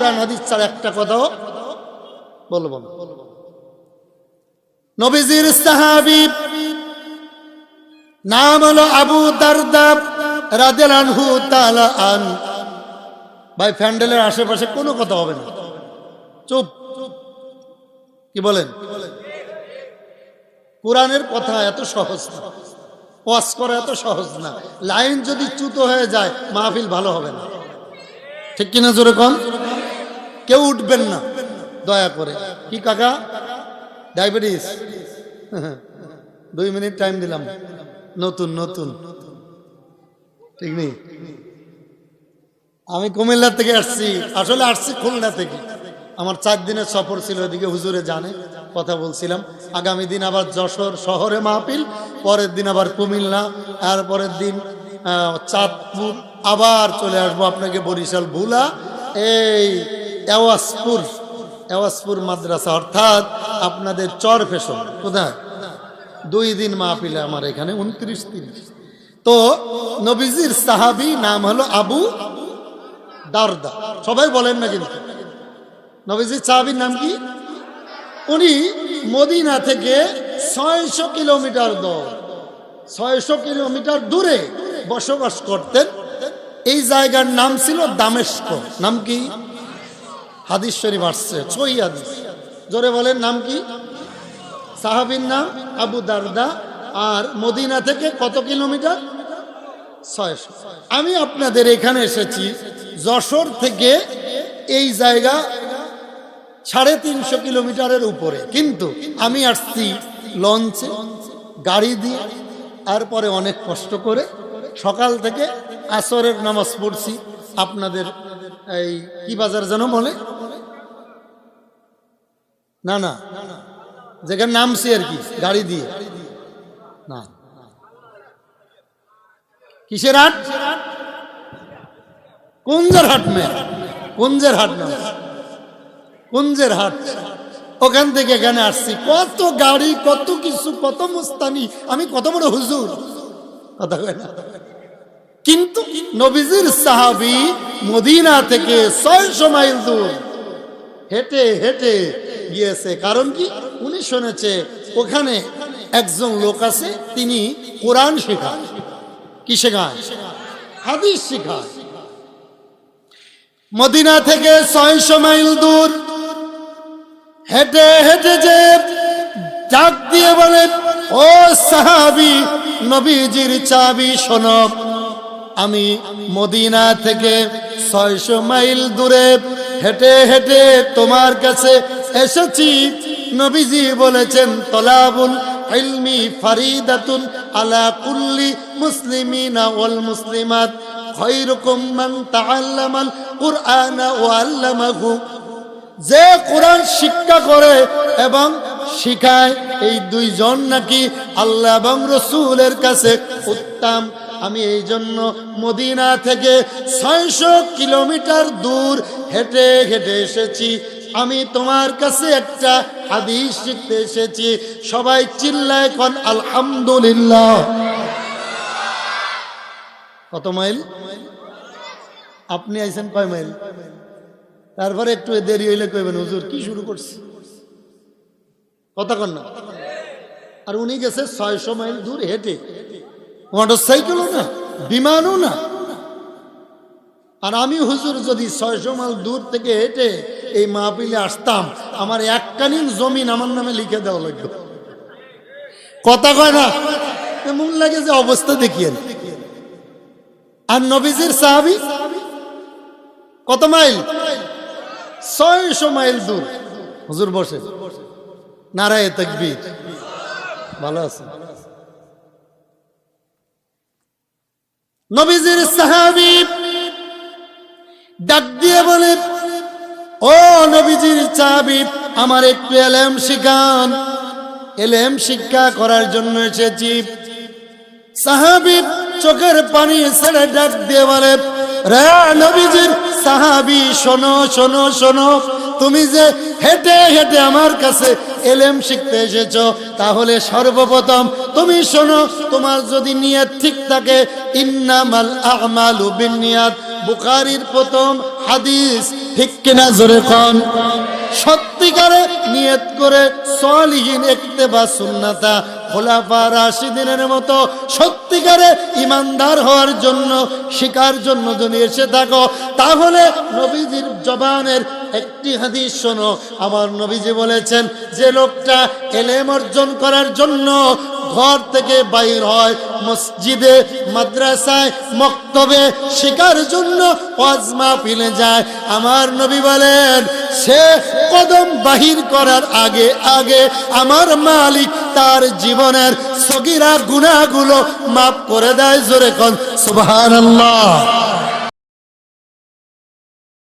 কোরআন হাদিস ছাড়া একটা কথাও বলবো না। নবীজির সাহাবী নাম হলো আবু দারদা রাদিয়াল্লাহু তাআলা আন। ভাই প্যান্ডেলের আশেপাশে কোনো কথা হবে না, চুপ। কি বলেন? কোরআনের কথা এত সহজ না, ওয়াজ করা এত সহজ না। লাইন যদি চ্যুত হয়ে যায় মাহফিল ভালো হবে না, ঠিক কিনা? জোরে কোন? কেউ উঠবেন না দয়া করে। কি কাকা, ডায়াবেটিস? 2 মিনিট টাইম দিলাম, নতুন নতুন, ঠিক নেই। আমি কুমিল্লা থেকে আসছি, আসলে আসছি খুলনা থেকে। আমার 4 দিনের সফর ছিল, ওইদিকে হুজুরে জানে, কথা বলছিলাম। আগামী দিন আবার যশোর শহরে মাহফিল, পরের দিন আবার কুমিল্লা, আর পরের দিন চাঁদপুর, আবার চলে আসবো আপনাকে বরিশাল, ভুলা, এই এওয়াজপুর মাদ্রাসা, অর্থাৎ আপনাদের চর ফেশন। কোথায়? 2 দিন মাহফিলে আমার এখানে, 29-30। তো নবীজির সাহাবী নাম হলো আবু দারদা। সবাই বলেন না কিন্তু। নবীজির সাহাবীর নাম কি? উনি মদিনা থেকে 600 কিলোমিটার 600 কিলোমিটার দূরে বসবাস করতেন। এই জায়গার নাম ছিল দামেস্ক। নাম কি? হাদিস শরীফ আসছে, সহিহ হাদিস। জোরে বলেন, নাম কি? সাহাবীর নাম আবু দারদা। আর মদিনা থেকে কত কিলোমিটার? 600। আমি আপনাদের এখানে এসেছি যশোর থেকে, এই জায়গা 350 কিলোমিটারের উপরে, কিন্তু আমি আসছি লঞ্চে, গাড়ি দিয়ে, তারপরে অনেক কষ্ট করে সকাল থেকে আসরের নামাজ পড়ছি আপনাদের এই কি বাজার যেন বলে, না না, যেখানে নামছি আর কি, গাড়ি দিয়ে না, কিসের হাট? কুঞ্জের হাট। কুঞ্জের হাট নাম, কুঞ্জের হাট। ওখান থেকে এখানে আসছি, কত গাড়ি, কত কিছু, কত মুস্তানি, আমি কত বড় হুজুর, কথা কয় না। কিন্তু নবীজির সাহাবী মদিনা থেকে 600 মাইল দূর হেঁটে হেঁটে গিয়েছে। কারণ কি? উনি শুনেছে ওখানে একজন লোক আছে, তিনি কোরআন শেখায়। কি শেখায়? হাদিস শেখায়। মদিনা থেকে 600 মাইল দূর হেঁটে হেঁটে যে ডাক দিয়ে বলে, ও সাহাবী, নবীজির চাবি শোনো, আমি মদিনা থেকে 600 মাইল দূরে হেঁটে হেঁটে তোমার কাছে এসেছি। নবীজি বলেছেন, তলাবুল ইলমি ফারিদাতুন আলা কুল্লি মুসলিমিনা ওয়াল মুসলিমাত, খায়রুকুম মান তাআল্লামাল কুরআনা ওয়া আল্লামাহু। যে কোরআন শিক্ষা করে এবং শিখায়, এই 2 জন নাকি আল্লাহ এবং রাসূলের কাছে উত্তম। আমি এই জন্য মদিনা থেকে 600 কিলোমিটার দূর হেঁটে হেঁটে এসেছি। আমি তোমার কাছে একটা হাদিস শিখতে এসেছি। সবাই চিল্লায় কোন আলহামদুলিল্লাহ। কত মাইল? আপনি আইছেন কয় মাইল? তারপরে একটু দেরি হইলে কইবেন, হুজুর কি শুরু করছে, কথা কন না। আর উনি গেছে 600 মাইল দূর হেঁটে, মোটরসাইকেলও না, বিমানও না। আর আমি হুজুর যদি 600 মাইল দূর থেকে হেঁটে এই মাহফিলে আসতাম, আমার 1 কানীন জমিন আমার নামে লিখে দেওয়া লাগবে, কথা কয় না। এমন লাগে যে অবস্থা দেখিয়েন। আর নবীজির সাহাবী কত মাইল? 600 মাইল দূর। হুজুর বসে, নারায়ে তাকবীর। ভালো আছে? নবীজির সাহাবী ডাক দিয়ে বলে, ও নবীজির সাহাবী, আমার একটু ইলম শিখান, ইলম শিক্ষা করার জন্য এসেছি। সাহাবী চোখের পানি ছেড়ে ডাক দিয়ে বলে, রে নবীজির সাহাবী, শোনো শোনো শোনো, তুমি যে হেঁটে হেঁটে আমার কাছে ইলম শিখতে এসেছো, তাহলে সর্বপ্রথম তুমি শোনো, তোমার যদি নিয়ত ঠিক থাকে, ইন্নামাল আমালু বিন্নিয়াত বুখারীর প্রথম হাদিস, ঠিক কিনা জোরে কোন? সত্যিকারে নিয়ত করে সলিহিন ইত্তেবা সুন্নাতা খোলাফা রাশিদিনের মতো সত্যিকারে ইমানদার হওয়ার জন্য, শিকার জন্য যদি এসে থাকো, তাহলে নবীজির জবানের একটি হাদিস শোনো। আমার নবীজি বলেছেন, যে লোকটা ইলম অর্জন করার জন্য ঘর থেকে বাইর হয়, মসজিদে, মাদ্রাসায়, মক্তবে শিকার জন্য ওয়াজ মাহফিলে যায়, আমার নবী বলেন সে কদম বাহির করার আগে আগে আমার মালিক তার জীবনের সগীরা গুনাহগুলো মাফ করে দেয়। জোরে কোন সুবহানাল্লাহ।